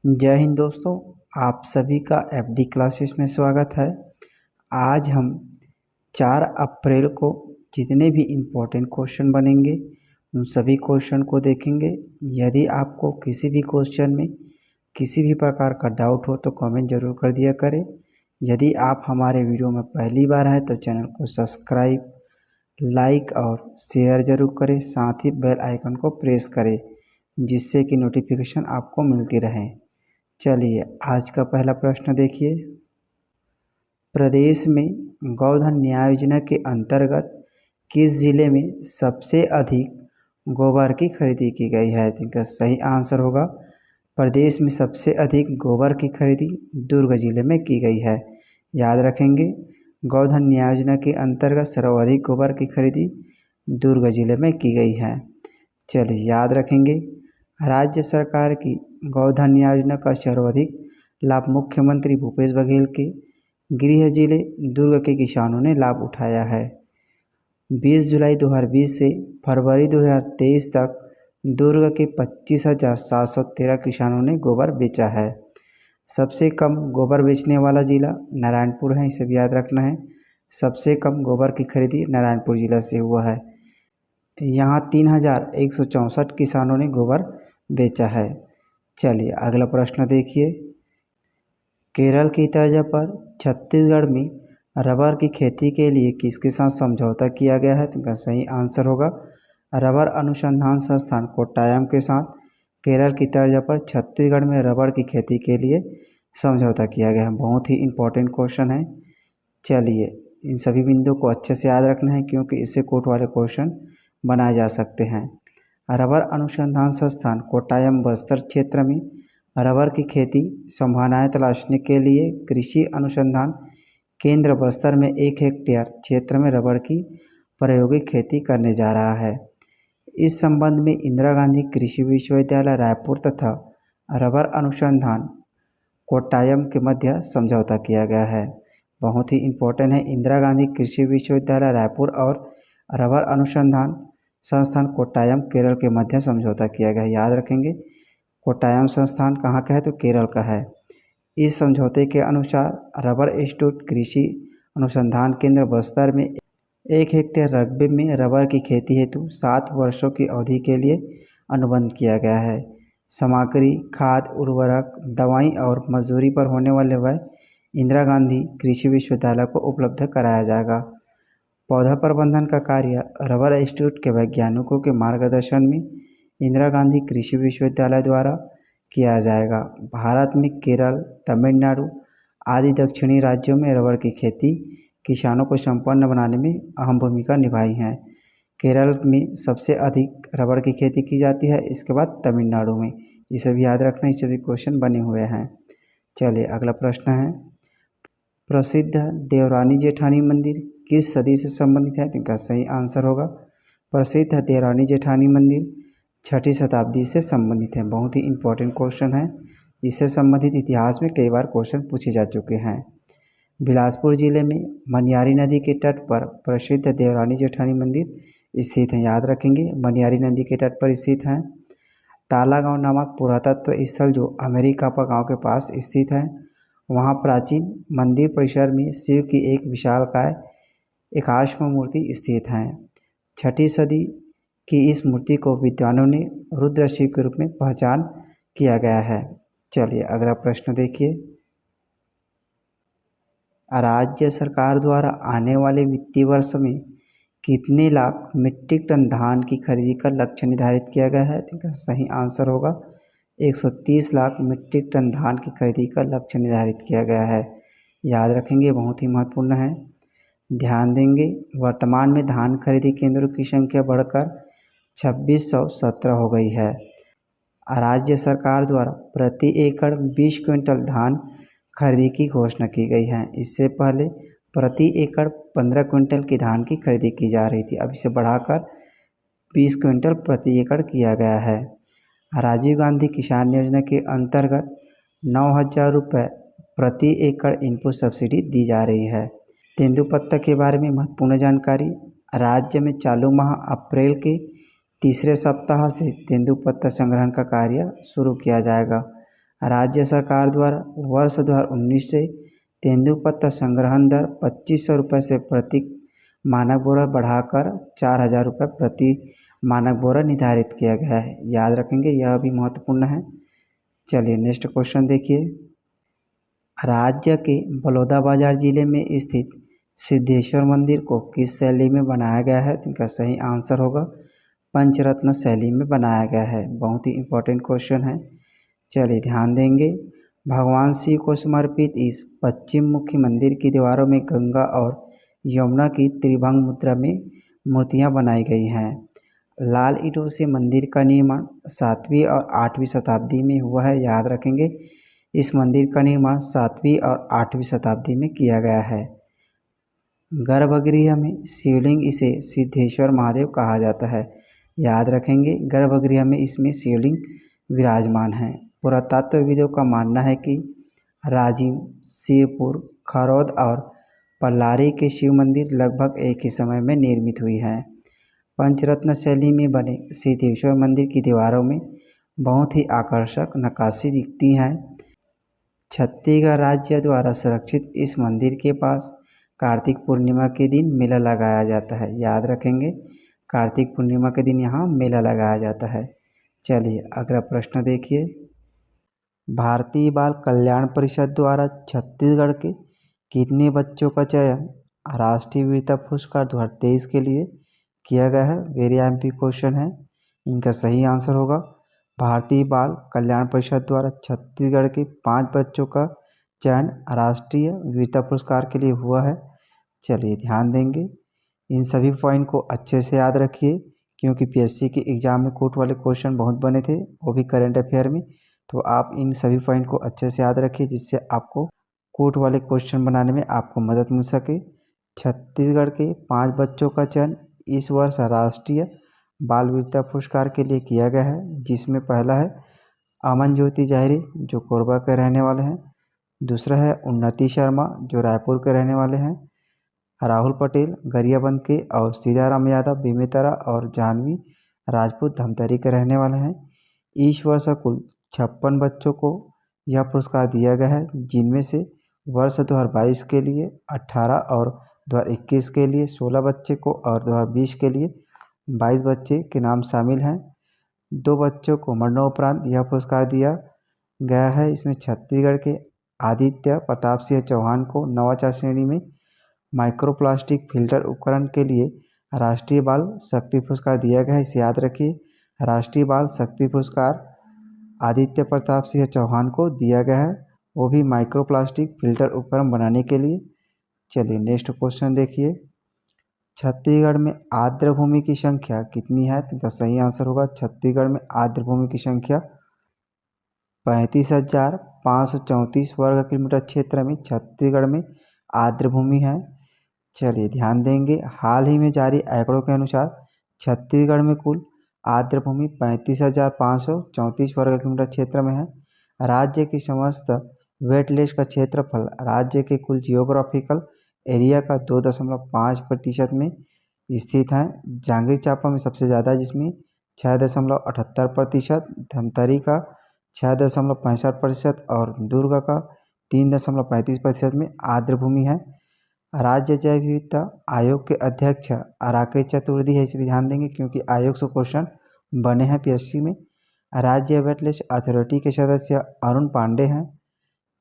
जय हिंद दोस्तों। आप सभी का एफडी क्लासेस में स्वागत है। आज हम 4 अप्रैल को जितने भी इम्पोर्टेंट क्वेश्चन बनेंगे उन सभी क्वेश्चन को देखेंगे। यदि आपको किसी भी क्वेश्चन में किसी भी प्रकार का डाउट हो तो कमेंट जरूर कर दिया करें। यदि आप हमारे वीडियो में पहली बार आए तो चैनल को सब्सक्राइब, लाइक और शेयर जरूर करें। साथ ही बेल आइकन को प्रेस करें जिससे कि नोटिफिकेशन आपको मिलती रहे। चलिए आज का पहला प्रश्न देखिए। प्रदेश में गोधन न्याय योजना के अंतर्गत किस जिले में सबसे अधिक गोबर की खरीदी की गई है? तो इनका सही आंसर होगा प्रदेश में सबसे अधिक गोबर की खरीदी दुर्ग जिले में की गई है। याद रखेंगे, गोधन न्याय योजना के अंतर्गत सर्वाधिक गोबर की खरीदी दुर्ग जिले में की गई है। चलिए याद रखेंगे, राज्य सरकार की गोधन योजना का सर्वाधिक लाभ मुख्यमंत्री भूपेश बघेल के गृह जिले दुर्ग के किसानों ने लाभ उठाया है। 20 जुलाई 2020 से फरवरी 2023 तक दुर्ग के 25,713 किसानों ने गोबर बेचा है। सबसे कम गोबर बेचने वाला जिला नारायणपुर है, इसे भी याद रखना है। सबसे कम गोबर की खरीदी नारायणपुर जिला से हुआ है। यहाँ 3,164 किसानों ने गोबर बेचा है। चलिए अगला प्रश्न देखिए। केरल की तर्ज पर छत्तीसगढ़ में रबर की खेती के लिए किसके साथ समझौता किया गया है? तो इनका सही आंसर होगा रबर अनुसंधान संस्थान कोट्टायम के साथ केरल की तर्ज पर छत्तीसगढ़ में रबर की खेती के लिए समझौता किया गया है। बहुत ही इम्पोर्टेंट क्वेश्चन है। चलिए इन सभी बिंदुओं को अच्छे से याद रखना है क्योंकि इससे कोर्ट वाले क्वेश्चन बनाए जा सकते हैं। रबर अनुसंधान संस्थान कोट्टायम बस्तर क्षेत्र में रबर की खेती संभावनाएं तलाशने के लिए कृषि अनुसंधान केंद्र बस्तर में 1 हेक्टेयर क्षेत्र में रबर की प्रायोगिक खेती करने जा रहा है। इस संबंध में इंदिरा गांधी कृषि विश्वविद्यालय रायपुर तथा रबर अनुसंधान कोट्टायम के मध्य समझौता किया गया है। बहुत ही इम्पोर्टेंट है। इंदिरा गांधी कृषि विश्वविद्यालय रायपुर और रबर अनुसंधान संस्थान कोट्टायम केरल के मध्य समझौता किया गया है। याद रखेंगे, कोट्टायम संस्थान कहाँ का है? तो केरल का है। इस समझौते के अनुसार रबर इंस्टीट्यूट कृषि अनुसंधान केंद्र बस्तर में 1 हेक्टेयर रकबे में रबर की खेती हेतु 7 वर्षों की अवधि के लिए अनुबंध किया गया है। सामग्री, खाद, उर्वरक, दवाई और मजदूरी पर होने वाले व्यय इंदिरा गांधी कृषि विश्वविद्यालय को उपलब्ध कराया जाएगा। पौधा प्रबंधन का कार्य रबर इंस्टीट्यूट के वैज्ञानिकों के मार्गदर्शन में इंदिरा गांधी कृषि विश्वविद्यालय द्वारा किया जाएगा। भारत में केरल, तमिलनाडु आदि दक्षिणी राज्यों में रबर की खेती किसानों को संपन्न बनाने में अहम भूमिका निभाई है। केरल में सबसे अधिक रबर की खेती की जाती है, इसके बाद तमिलनाडु में। इसे भी याद रखना, इससे भी क्वेश्चन बने हुए हैं। चलिए अगला प्रश्न है। प्रसिद्ध देवरानी जेठानी मंदिर किस सदी से संबंधित है? तो इनका सही आंसर होगा प्रसिद्ध देवरानी जेठानी मंदिर 6ठी शताब्दी से संबंधित है। बहुत ही इम्पोर्टेंट क्वेश्चन है। इससे संबंधित इतिहास में कई बार क्वेश्चन पूछे जा चुके हैं। बिलासपुर जिले में मनियारी नदी के तट पर प्रसिद्ध देवरानी जेठानी मंदिर स्थित है। याद रखेंगे, मनियारी नदी के तट पर स्थित है। ताला गांव नामक पुरातत्व स्थल जो अमेरिकापा गांव के पास स्थित है, वहां प्राचीन मंदिर परिसर में शिव की एक विशालकाय एकाश्म मूर्ति स्थित है। 6ठी सदी की इस मूर्ति को विद्वानों ने रुद्र शिव के रूप में पहचान किया गया है। चलिए अगला प्रश्न देखिए। राज्य सरकार द्वारा आने वाले वित्तीय वर्ष में कितने लाख मीट्रिक टन धान की खरीदी का लक्ष्य निर्धारित किया गया है? तो इसका सही आंसर होगा 130 लाख मीट्रिक टन धान की खरीदी का लक्ष्य निर्धारित किया गया है। याद रखेंगे, बहुत ही महत्वपूर्ण है। ध्यान देंगे, वर्तमान में धान खरीदी केंद्रों की संख्या बढ़कर 2617 हो गई है। राज्य सरकार द्वारा प्रति एकड़ 20 क्विंटल धान खरीदी की घोषणा की गई है। इससे पहले प्रति एकड़ 15 क्विंटल की धान की खरीदी की जा रही थी, अब इसे बढ़ाकर 20 क्विंटल प्रति एकड़ किया गया है। राजीव गांधी किसान योजना के अंतर्गत 9,000 रुपये प्रति एकड़ इनपुट सब्सिडी दी जा रही है। तेंदुपत्ता के बारे में महत्वपूर्ण जानकारी। राज्य में चालू माह अप्रैल के तीसरे सप्ताह से तेंदुपत्ता संग्रहण का कार्य शुरू किया जाएगा। राज्य सरकार द्वारा वर्ष 2019 से तेंदुपत्ता संग्रहण दर 2500 रुपये से प्रति मानक बोरा बढ़ाकर 4000 रुपये प्रति मानक बोरा निर्धारित किया गया है। याद रखेंगे, यह भी महत्वपूर्ण है। चलिए नेक्स्ट क्वेश्चन देखिए। राज्य के बलौदाबाजार जिले में स्थित सिद्धेश्वर मंदिर को किस शैली में बनाया गया है? तो इनका सही आंसर होगा पंचरत्न शैली में बनाया गया है। बहुत ही इम्पोर्टेंट क्वेश्चन है। चलिए ध्यान देंगे। भगवान शिव को समर्पित इस पश्चिम मुखी मंदिर की दीवारों में गंगा और यमुना की त्रिभंग मुद्रा में मूर्तियां बनाई गई हैं। लाल ईंटों से मंदिर का निर्माण 7वीं और 8वीं शताब्दी में हुआ है। याद रखेंगे, इस मंदिर का निर्माण 7वीं और 8वीं शताब्दी में किया गया है। गर्भगृह में शिवलिंग इसे सिद्धेश्वर महादेव कहा जाता है। याद रखेंगे, गर्भगृह में इसमें शिवलिंग विराजमान है। पुरातत्वविदों का मानना है कि राजिम, सिरपुर, खरौद और पल्लारी के शिव मंदिर लगभग एक ही समय में निर्मित हुई हैं। पंचरत्न शैली में बने सिद्धेश्वर मंदिर की दीवारों में बहुत ही आकर्षक नक्काशी दिखती है। छत्तीसगढ़ राज्य द्वारा संरक्षित इस मंदिर के पास कार्तिक पूर्णिमा के दिन मेला लगाया जाता है। याद रखेंगे, कार्तिक पूर्णिमा के दिन यहाँ मेला लगाया जाता है। चलिए अगला प्रश्न देखिए। भारतीय बाल कल्याण परिषद द्वारा छत्तीसगढ़ के कितने बच्चों का चयन राष्ट्रीय वीरता पुरस्कार 2023 के लिए किया गया है? वेरी एमपी क्वेश्चन है। इनका सही आंसर होगा भारतीय बाल कल्याण परिषद द्वारा छत्तीसगढ़ के 5 बच्चों का चयन राष्ट्रीय वीरता पुरस्कार के लिए हुआ है। चलिए ध्यान देंगे। इन सभी पॉइंट को अच्छे से याद रखिए, क्योंकि पीएससी के एग्जाम में कोर्ट वाले क्वेश्चन बहुत बने थे, वो भी करंट अफेयर में। तो आप इन सभी पॉइंट को अच्छे से याद रखिए, जिससे आपको कोर्ट वाले क्वेश्चन बनाने में आपको मदद मिल सके। छत्तीसगढ़ के 5 बच्चों का चयन इस वर्ष राष्ट्रीय बाल वीरता पुरस्कार के लिए किया गया है, जिसमें पहला है अमन ज्योति जाहिरी, जो कोरबा के रहने वाले हैं। दूसरा है उन्नति शर्मा, जो रायपुर के रहने वाले हैं। राहुल पटेल गरियाबंद के, और सीताराम यादव बेमेतरा, और जानवी राजपूत धमतरी के रहने वाले हैं। इस वर्ष कुल 56 बच्चों को यह पुरस्कार दिया गया है, जिनमें से वर्ष 2022 के लिए 18 और 2021 के लिए 16 बच्चे को और 2020 के लिए 22 बच्चे के नाम शामिल हैं। 2 बच्चों को मरणोपरांत यह पुरस्कार दिया गया है। इसमें छत्तीसगढ़ के आदित्य प्रताप सिंह चौहान को नवाचार श्रेणी में माइक्रोप्लास्टिक फिल्टर उपकरण के लिए राष्ट्रीय बाल शक्ति पुरस्कार दिया गया है। इसे याद रखिए, राष्ट्रीय बाल शक्ति पुरस्कार आदित्य प्रताप सिंह चौहान को दिया गया है, वो भी माइक्रोप्लास्टिक फिल्टर उपकरण बनाने के लिए। चलिए नेक्स्ट क्वेश्चन देखिए। छत्तीसगढ़ में आर्द्र भूमि की संख्या कितनी है? तो इनका सही आंसर होगा छत्तीसगढ़ में आर्द्र भूमि की संख्या 35,534 वर्ग किलोमीटर क्षेत्र में छत्तीसगढ़ में आर्द्र भूमि है। चलिए ध्यान देंगे। हाल ही में जारी आंकड़ों के अनुसार छत्तीसगढ़ में कुल आर्द्र भूमि 35,534 वर्ग किलोमीटर क्षेत्र में है। राज्य की समस्त वेटलैंड का क्षेत्रफल राज्य के कुल जियोग्राफिकल एरिया का 2.5% में स्थित है। जांजगीर चांपा में सबसे ज़्यादा, जिसमें 6.78%, धमतरी का 6.65% और दुर्ग का 3.35% में आर्द्र भूमि है। राज्य जैव विविधता आयोग के अध्यक्ष राकेश चतुर्वेदी है। इसे भी ध्यान देंगे, क्योंकि आयोग से क्वेश्चन बने हैं पीएससी में। राज्य वेटलैंड अथॉरिटी के सदस्य अरुण पांडे हैं।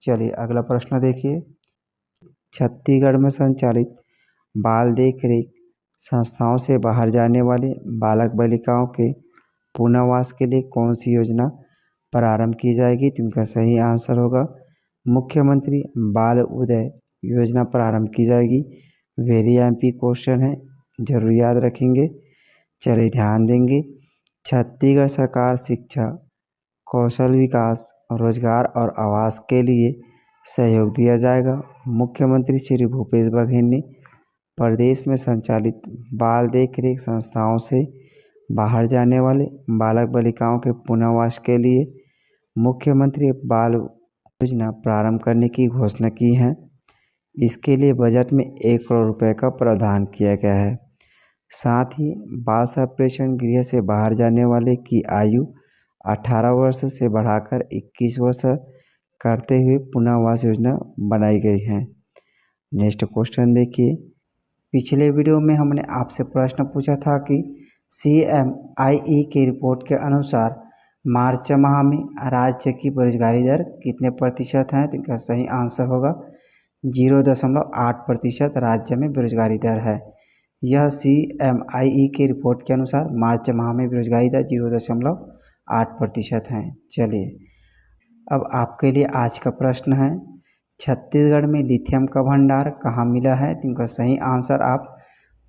चलिए अगला प्रश्न देखिए। छत्तीसगढ़ में संचालित बाल देख रेख संस्थाओं से बाहर जाने वाले बालक बालिकाओं के पुनर्वास के लिए कौन सी योजना प्रारंभ की जाएगी? तो इनका सही आंसर होगा मुख्यमंत्री बाल उदय योजना प्रारंभ की जाएगी। वेरी एमपी क्वेश्चन है, जरूर याद रखेंगे। चलिए ध्यान देंगे। छत्तीसगढ़ सरकार शिक्षा, कौशल विकास, रोजगार और आवास के लिए सहयोग दिया जाएगा। मुख्यमंत्री श्री भूपेश बघेल ने प्रदेश में संचालित बाल देख रेख संस्थाओं से बाहर जाने वाले बालक बालिकाओं के पुनर्वास के लिए मुख्यमंत्री बाल योजना प्रारंभ करने की घोषणा की है। इसके लिए बजट में 1 करोड़ रुपए का प्रावधान किया गया है। साथ ही बाल संप्रेषण गृह से बाहर जाने वाले की आयु 18 वर्ष से बढ़ाकर 21 वर्ष करते हुए पुनः आवास योजना बनाई गई है। नेक्स्ट क्वेश्चन देखिए, पिछले वीडियो में हमने आपसे प्रश्न पूछा था कि CMIE की रिपोर्ट के अनुसार मार्च माह में राज्य की बेरोजगारी दर कितने प्रतिशत है? तो इनका सही आंसर होगा 0.8% राज्य में बेरोजगारी दर है। यह CMIE की रिपोर्ट के अनुसार मार्च माह में बेरोजगारी दर 0.8% है। चलिए अब आपके लिए आज का प्रश्न है, छत्तीसगढ़ में लिथियम का भंडार कहाँ मिला है? तो इनका सही आंसर आप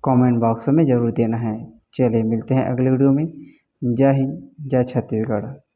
कमेंट बॉक्स में ज़रूर देना है। चलिए मिलते हैं अगले वीडियो में। जय हिंद, जय छत्तीसगढ़।